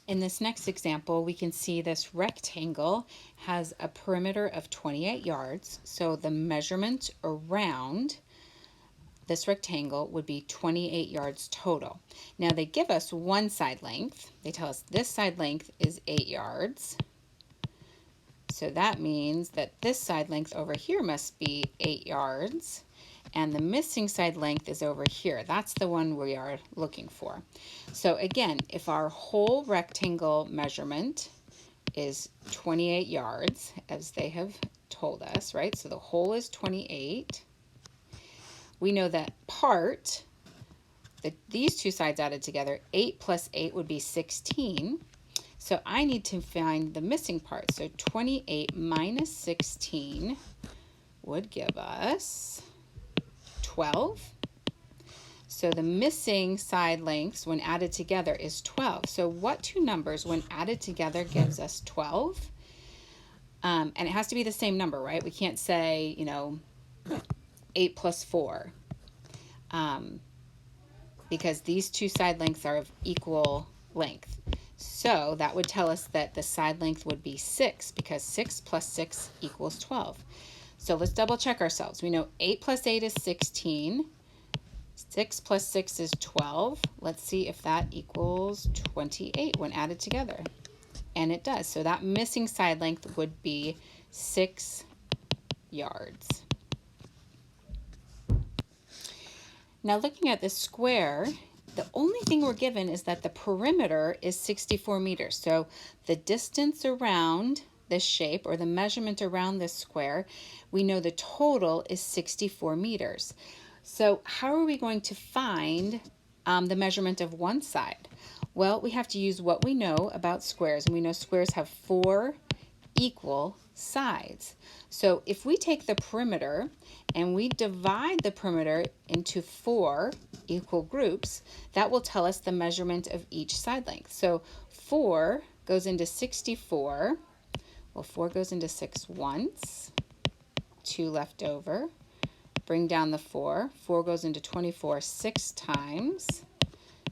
In this next example, we can see this rectangle has a perimeter of 28 yards. So the measurement around this rectangle would be 28 yards total. Now they give us one side length. They tell us this side length is 8 yards. So that means that this side length over here must be 8 yards. And the missing side length is over here. That's the one we are looking for. So again, if our whole rectangle measurement is 28 yards, as they have told us, right? So the whole is 28. We know that part, these two sides added together, 8 plus 8 would be 16. So I need to find the missing part. So 28 minus 16 would give us 12. So the missing side lengths when added together is 12. So what two numbers when added together gives us 12? And it has to be the same number, right? We can't say, 8 plus 4. Because these two side lengths are of equal length. So that would tell us that the side length would be 6, because 6 plus 6 equals 12. So let's double check ourselves. We know 8 plus 8 is 16. 6 plus 6 is 12. Let's see if that equals 28 when added together. And it does. So that missing side length would be 6 yards. Now looking at this square, the only thing we're given is that the perimeter is 64 meters. So the distance around this shape, or the measurement around this square, we know the total is 64 meters. So how are we going to find the measurement of one side? Well, we have to use what we know about squares, and we know squares have 4 equal sides. So if we take the perimeter and we divide the perimeter into 4 equal groups, that will tell us the measurement of each side length. So 4 goes into 64. Well, 4 goes into 6 once, 2 left over. Bring down the 4. 4 goes into 24 6 times.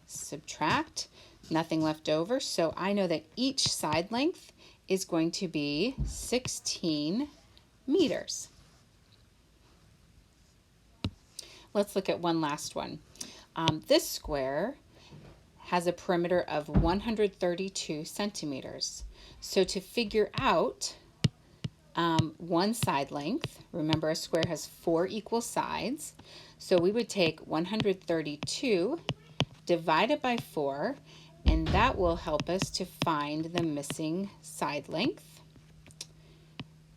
Subtract, nothing left over. So I know that each side length is going to be 16 meters. Let's look at one last one. This square has a perimeter of 132 centimeters. So to figure out one side length, remember a square has 4 equal sides, so we would take 132 divided by 4, and that will help us to find the missing side length.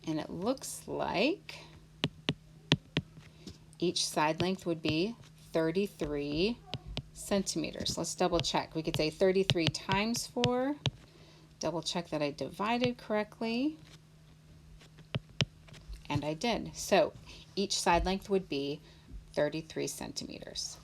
And it looks like each side length would be 33 centimeters. Let's double check. We could say 33 times 4. Double check that I divided correctly. And I did. So each side length would be 33 centimeters.